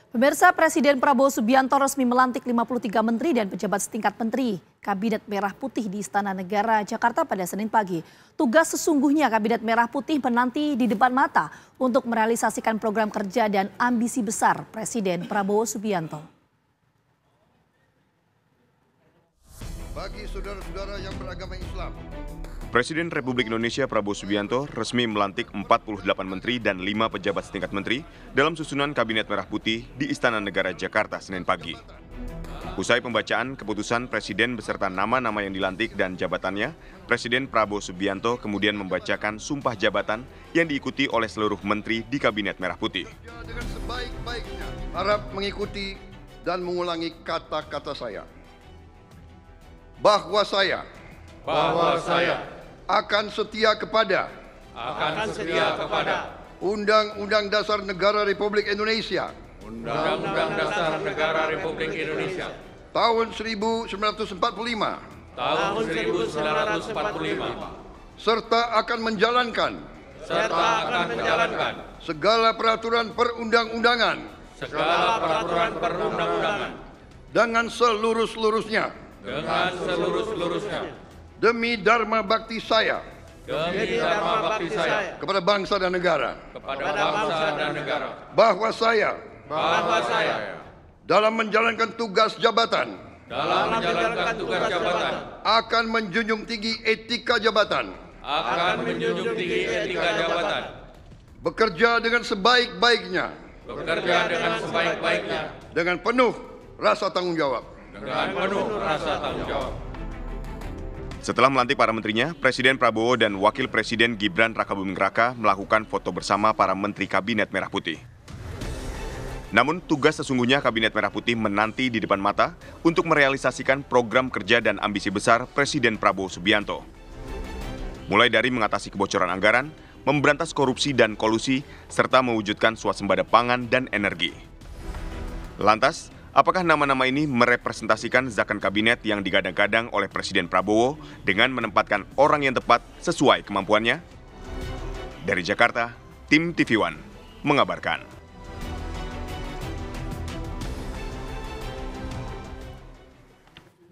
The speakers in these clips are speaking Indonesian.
Pemirsa, Presiden Prabowo Subianto resmi melantik 53 menteri dan pejabat setingkat menteri Kabinet Merah Putih di Istana Negara, Jakarta pada Senin pagi. Tugas sesungguhnya Kabinet Merah Putih menanti di depan mata untuk merealisasikan program kerja dan ambisi besar Presiden Prabowo Subianto. Bagi saudara-saudara yang beragama Islam, Presiden Republik Indonesia Prabowo Subianto resmi melantik 48 menteri dan 5 pejabat setingkat menteri dalam susunan Kabinet Merah Putih di Istana Negara Jakarta Senin pagi. Usai pembacaan keputusan Presiden beserta nama-nama yang dilantik dan jabatannya, Presiden Prabowo Subianto kemudian membacakan sumpah jabatan yang diikuti oleh seluruh menteri di Kabinet Merah Putih. dengan sebaik-baiknya, harap mengikuti dan mengulangi kata-kata saya. Bahwa saya akan setia kepada Undang-Undang Dasar Negara Republik Indonesia Undang-Undang Dasar Negara Republik Indonesia tahun 1945 serta akan menjalankan segala peraturan perundang-undangan dengan seluruh-seluruhnya demi dharma bakti saya kepada bangsa dan negara. Bahwa saya dalam menjalankan tugas jabatan akan menjunjung tinggi etika jabatan. Bekerja dengan sebaik-baiknya. Dengan penuh rasa tanggung jawab. Setelah melantik para menterinya, Presiden Prabowo dan Wakil Presiden Gibran Rakabuming Raka melakukan foto bersama para menteri Kabinet Merah Putih. Namun, tugas sesungguhnya Kabinet Merah Putih menanti di depan mata untuk merealisasikan program kerja dan ambisi besar Presiden Prabowo Subianto. Mulai dari mengatasi kebocoran anggaran, memberantas korupsi dan kolusi, serta mewujudkan swasembada pangan dan energi. Lantas, apakah nama-nama ini merepresentasikan zakan kabinet yang digadang-gadang oleh Presiden Prabowo dengan menempatkan orang yang tepat sesuai kemampuannya? Dari Jakarta, tim TV One mengabarkan.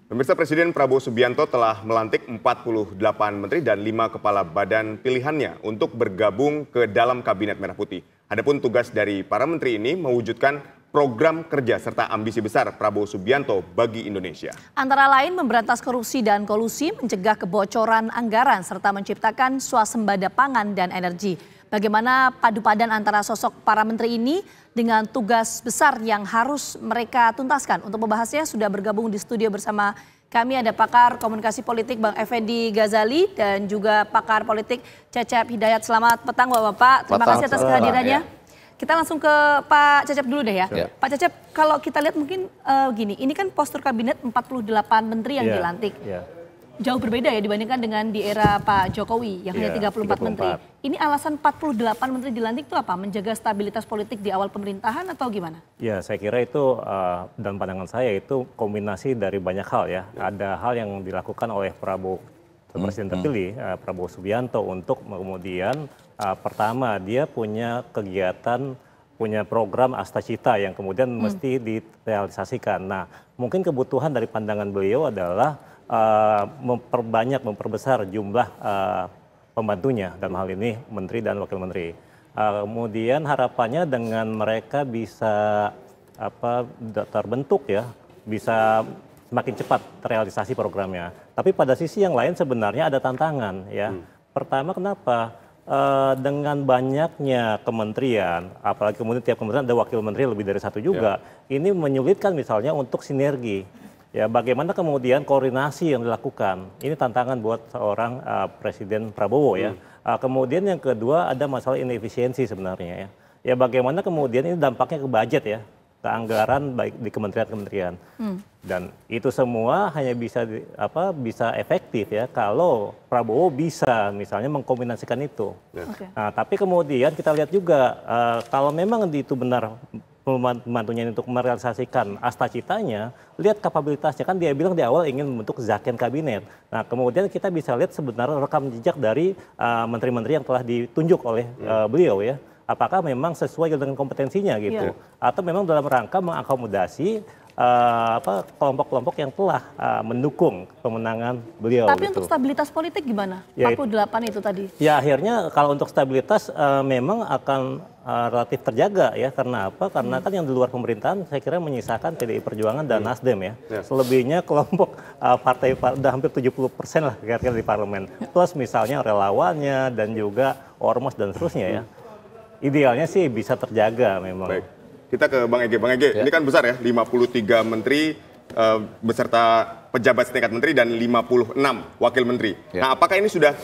Pemirsa, Presiden Prabowo Subianto telah melantik 48 menteri dan 5 kepala badan pilihannya untuk bergabung ke dalam Kabinet Merah Putih. Adapun tugas dari para menteri ini mewujudkan program kerja serta ambisi besar Prabowo Subianto bagi Indonesia. Antara lain memberantas korupsi dan kolusi, mencegah kebocoran anggaran, serta menciptakan swasembada pangan dan energi. Bagaimana padu padan antara sosok para menteri ini dengan tugas besar yang harus mereka tuntaskan? Untuk membahasnya sudah bergabung di studio bersama kami ada pakar komunikasi politik Bang Effendi Ghazali dan juga pakar politik Cecep Hidayat. Selamat petang Bapak-Bapak. Terima kasih atas kehadirannya. Kita langsung ke Pak Cecep dulu deh ya. Pak Cecep, kalau kita lihat mungkin gini, ini kan postur kabinet 48 menteri yang dilantik. Jauh berbeda ya dibandingkan dengan di era Pak Jokowi yang hanya 34 menteri. Ini alasan 48 menteri dilantik itu apa? Menjaga stabilitas politik di awal pemerintahan atau gimana? Ya, saya kira itu dan pandangan saya itu kombinasi dari banyak hal ya. Ada hal yang dilakukan oleh Prabowo Presiden terpilih Prabowo Subianto untuk kemudian pertama dia punya kegiatan, punya program Astacita yang kemudian mesti direalisasikan. Nah, mungkin kebutuhan dari pandangan beliau adalah memperbesar jumlah pembantunya dalam hal ini menteri dan wakil menteri. Kemudian harapannya dengan mereka bisa terbentuk ya, bisa semakin cepat terrealisasi programnya. Tapi pada sisi yang lain sebenarnya ada tantangan ya. Pertama, kenapa? Dengan banyaknya kementerian, apalagi kemudian tiap kementerian ada wakil menteri lebih dari satu juga, ini menyulitkan misalnya untuk sinergi. Ya, bagaimana kemudian koordinasi yang dilakukan? Ini tantangan buat seorang Presiden Prabowo ya. Kemudian yang kedua ada masalah inefisiensi sebenarnya ya. Ya, bagaimana kemudian ini dampaknya ke budget ya, ke anggaran baik di kementerian-kementerian. Dan itu semua hanya bisa efektif ya kalau Prabowo bisa misalnya mengkombinasikan itu. Nah, tapi kemudian kita lihat juga kalau memang itu benar membantunya untuk merealisasikan Astacitanya, lihat kapabilitasnya. Kan dia bilang di awal ingin membentuk zakon kabinet. Nah, kemudian kita bisa lihat sebenarnya rekam jejak dari menteri-menteri yang telah ditunjuk oleh beliau ya. apakah memang sesuai dengan kompetensinya gitu, atau memang dalam rangka mengakomodasi kelompok-kelompok yang telah mendukung pemenangan beliau. Tapi gitu. untuk stabilitas politik gimana? Ya, 48 itu tadi. Ya akhirnya kalau untuk stabilitas memang akan relatif terjaga ya. Karena apa? Karena kan yang di luar pemerintahan saya kira menyisakan PDI Perjuangan dan Nasdem ya. Selebihnya kelompok partai udah hampir 70% lah kira-kira di parlemen. Plus misalnya relawannya dan juga ormas dan seterusnya ya. Idealnya sih bisa terjaga memang. Baik. Kita ke Bang Ege. Bang Ege, ini kan besar ya, 53 menteri beserta pejabat setingkat menteri dan 56 wakil menteri. Nah, apakah ini sudah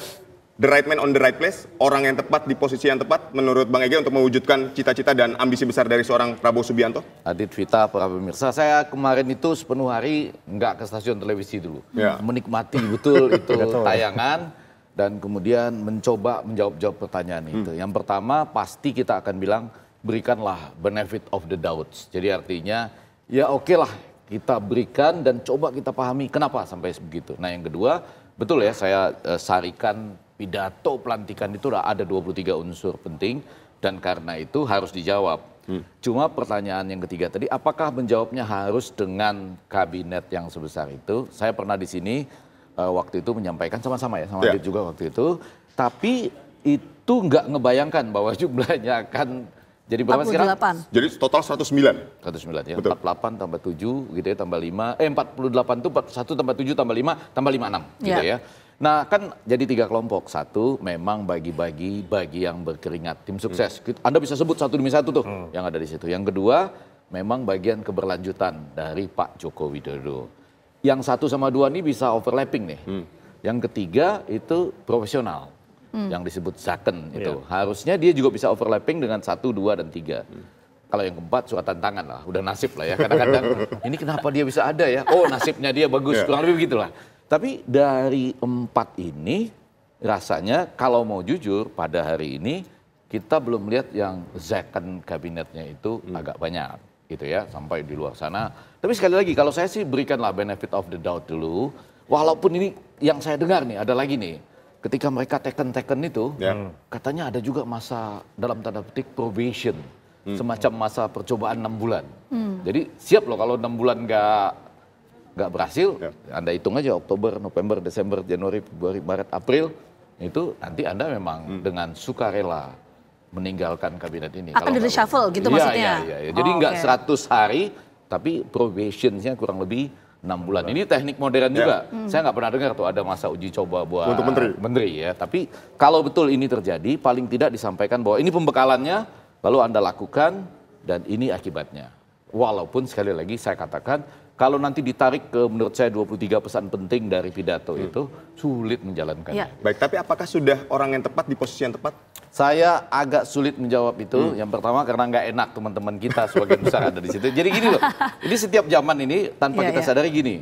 the right man on the right place, orang yang tepat di posisi yang tepat menurut Bang Ege untuk mewujudkan cita-cita dan ambisi besar dari seorang Prabowo Subianto? Adit, Vita, para pemirsa, saya kemarin itu sepenuh hari nggak ke stasiun televisi dulu. Menikmati betul itu tayangan dan kemudian mencoba menjawab pertanyaan itu. Yang pertama, pasti kita akan bilang, berikanlah benefit of the doubts. Jadi artinya ya oke lah kita berikan dan coba kita pahami kenapa sampai begitu. Nah yang kedua betul ya saya sarikan pidato pelantikan itu ada 23 unsur penting dan karena itu harus dijawab. Cuma pertanyaan yang ketiga tadi apakah menjawabnya harus dengan kabinet yang sebesar itu? Saya pernah di sini waktu itu menyampaikan sama-sama ya sama Adit juga waktu itu. Tapi itu nggak ngebayangkan bahwa jumlahnya akan jadi berapa sekarang? Jadi total 109. 109 ya. Betul. 48 tambah 7 gitu ya tambah 5. 48 itu 1 tambah 7 tambah 5 tambah 56 gitu ya. Nah kan jadi 3 kelompok. Satu memang bagi yang berkeringat tim sukses. Anda bisa sebut satu demi satu tuh yang ada di situ. Yang kedua memang bagian keberlanjutan dari Pak Joko Widodo. Yang 1 sama 2 ini bisa overlapping nih. Yang ketiga itu profesional. Yang disebut Zaken itu. Harusnya dia juga bisa overlapping dengan 1, 2, dan 3. Kalau yang keempat suratan tangan lah, udah nasib lah ya. Kadang-kadang ini kenapa dia bisa ada ya? Oh nasibnya dia bagus, kurang lebih begitulah. Tapi dari 4 ini rasanya kalau mau jujur pada hari ini kita belum lihat yang Zaken kabinetnya itu agak banyak gitu ya. Sampai di luar sana. Tapi sekali lagi kalau saya sih berikanlah benefit of the doubt dulu. Walaupun ini yang saya dengar nih ada lagi nih. Ketika mereka teken itu, katanya ada juga masa dalam tanda petik probation, semacam masa percobaan 6 bulan. Jadi siap loh kalau 6 bulan nggak berhasil, Anda hitung aja Oktober, November, Desember, Januari, Februari, Maret, April, itu nanti Anda memang dengan sukarela meninggalkan kabinet ini. Akan di reshuffle gitu maksudnya? Iya. Jadi nggak 100 hari, tapi probationnya kurang lebih 6 bulan. Ini teknik modern juga. Saya nggak pernah dengar tuh ada masa uji coba buat untuk menteri ya. Tapi kalau betul ini terjadi, paling tidak disampaikan bahwa ini pembekalannya, lalu Anda lakukan dan ini akibatnya. Walaupun sekali lagi saya katakan, kalau nanti ditarik ke menurut saya 23 pesan penting dari pidato itu, sulit menjalankannya. Baik, tapi apakah sudah orang yang tepat di posisi yang tepat? Saya agak sulit menjawab itu. Yang pertama karena nggak enak teman-teman kita sebagian besar ada di situ. Jadi gini loh, ini setiap zaman ini tanpa kita sadari gini.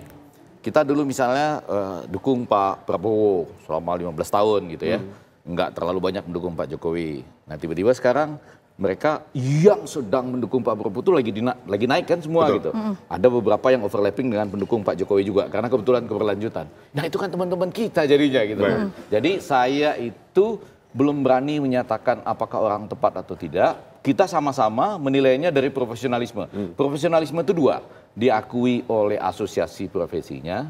Kita dulu misalnya dukung Pak Prabowo selama 15 tahun gitu ya. Nggak terlalu banyak mendukung Pak Jokowi. Nah tiba-tiba sekarang mereka yang sedang mendukung Pak Prabowo itu lagi naik kan semua gitu. Ada beberapa yang overlapping dengan pendukung Pak Jokowi juga karena kebetulan keberlanjutan. Nah itu kan teman-teman kita jadinya gitu. Jadi saya itu belum berani menyatakan apakah orang tepat atau tidak. Kita sama-sama menilainya dari profesionalisme. Profesionalisme itu 2, diakui oleh asosiasi profesinya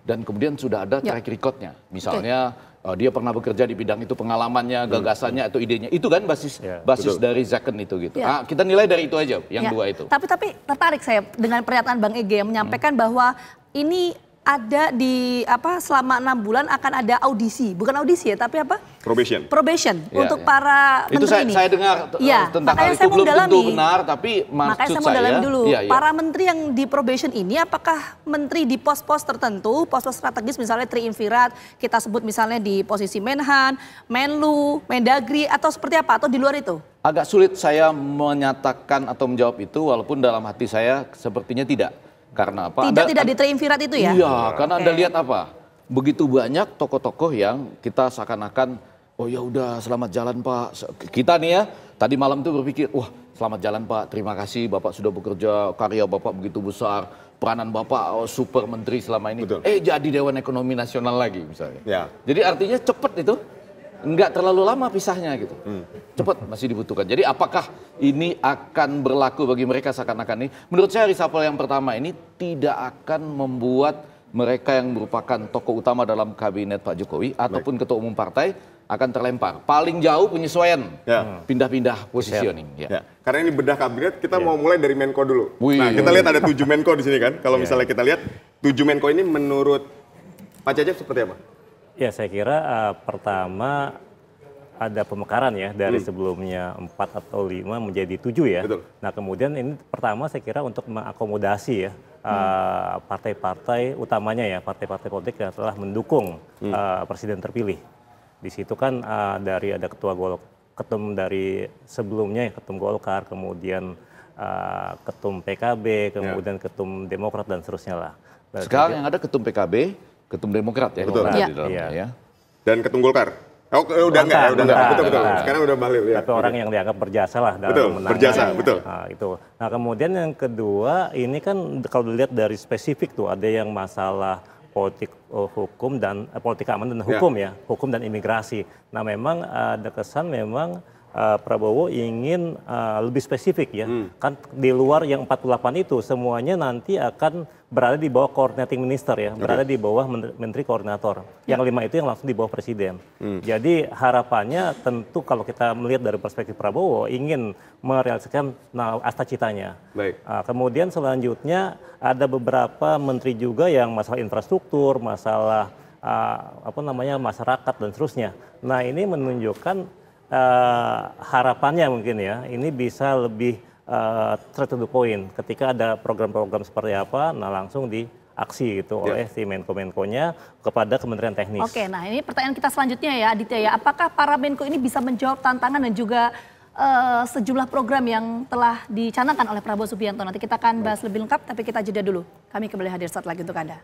dan kemudian sudah ada track recordnya. Misalnya dia pernah bekerja di bidang itu, pengalamannya, gagasannya atau idenya. Itu kan basis dari Zaken itu gitu. Kita nilai dari itu aja, yang 2 itu. Tapi tertarik saya dengan pernyataan Bang Ege yang menyampaikan bahwa ini ada di selama 6 bulan akan ada audisi, bukan audisi ya, tapi apa? Probation untuk para itu menteri ini. Saya dengar tentang hal itu belum tentu benar, tapi makanya saya mau dalami dulu. Para menteri yang di probation ini, apakah menteri di pos-pos tertentu, pos-pos strategis misalnya Triumvirat, kita sebut misalnya di posisi Menhan, Menlu, Mendagri, atau seperti apa? Atau di luar itu? Agak sulit saya menyatakan atau menjawab itu, walaupun dalam hati saya sepertinya tidak. Karena apa? Tidak di Triumvirat itu ya? Iya, karena Anda lihat apa? Begitu banyak tokoh-tokoh yang kita seakan-akan, oh ya udah selamat jalan Pak. Kita nih ya, tadi malam tuh berpikir, wah selamat jalan Pak, terima kasih Bapak sudah bekerja, karya Bapak begitu besar, peranan Bapak super menteri selama ini. Jadi Dewan Ekonomi Nasional lagi misalnya. Jadi artinya cepat itu. nggak terlalu lama pisahnya gitu. Cepat masih dibutuhkan. Jadi apakah ini akan berlaku bagi mereka seakan-akan ini? Menurut saya reshuffle yang pertama ini tidak akan membuat mereka yang merupakan tokoh utama dalam kabinet Pak Jokowi ataupun ketua umum partai akan terlempar. Paling jauh penyesuaian, pindah-pindah positioning. Ya. Karena ini bedah kabinet, kita mau mulai dari Menko dulu. Nah, kita lihat ada 7 Menko di sini kan. Kalau misalnya kita lihat 7 Menko ini menurut Pak Cecep seperti apa? Ya, saya kira pertama ada pemekaran ya dari sebelumnya 4 atau 5 menjadi 7 ya. Betul. Nah, kemudian ini pertama saya kira untuk mengakomodasi ya partai-partai utamanya ya, partai-partai politik yang telah mendukung presiden terpilih. Di situ kan ada ketum dari sebelumnya ya, ketum Golkar, kemudian ketum PKB, kemudian ketum Demokrat dan seterusnya lah. Sekarang yang ada ketum PKB, ketum Demokrat ya. Betul. Di dalamnya, ya. Dan ketum Golkar. Udah enggak. Betul. Sekarang udah Bahlil ya. Tapi orang yang dianggap berjasa lah dalam menangani. Berjasa, betul. Nah, itu. Nah, kemudian yang kedua, ini kan kalau dilihat dari spesifik tuh ada yang masalah politik hukum dan politik keamanan dan hukum ya, hukum dan imigrasi. Nah, memang ada kesan memang Prabowo ingin lebih spesifik ya. Kan di luar yang 48 itu semuanya nanti akan berada di bawah coordinating minister ya, berada di bawah menteri koordinator. Yang 5 itu yang langsung di bawah presiden. Jadi harapannya tentu kalau kita melihat dari perspektif Prabowo ingin merealisasikan cita-citanya. Kemudian selanjutnya ada beberapa menteri juga yang masalah infrastruktur, masalah masyarakat dan seterusnya. Nah, ini menunjukkan harapannya mungkin ya, ini bisa lebih straight to the point. Ketika ada program-program seperti apa, nah langsung diaksi gitu oleh si Menko-Menkonya kepada Kementerian Teknis. Oke, nah ini pertanyaan kita selanjutnya ya Aditya ya, apakah para Menko ini bisa menjawab tantangan dan juga sejumlah program yang telah dicanangkan oleh Prabowo Subianto? Nanti kita akan bahas lebih lengkap, tapi kita jeda dulu. Kami kembali hadir saat lagi untuk Anda.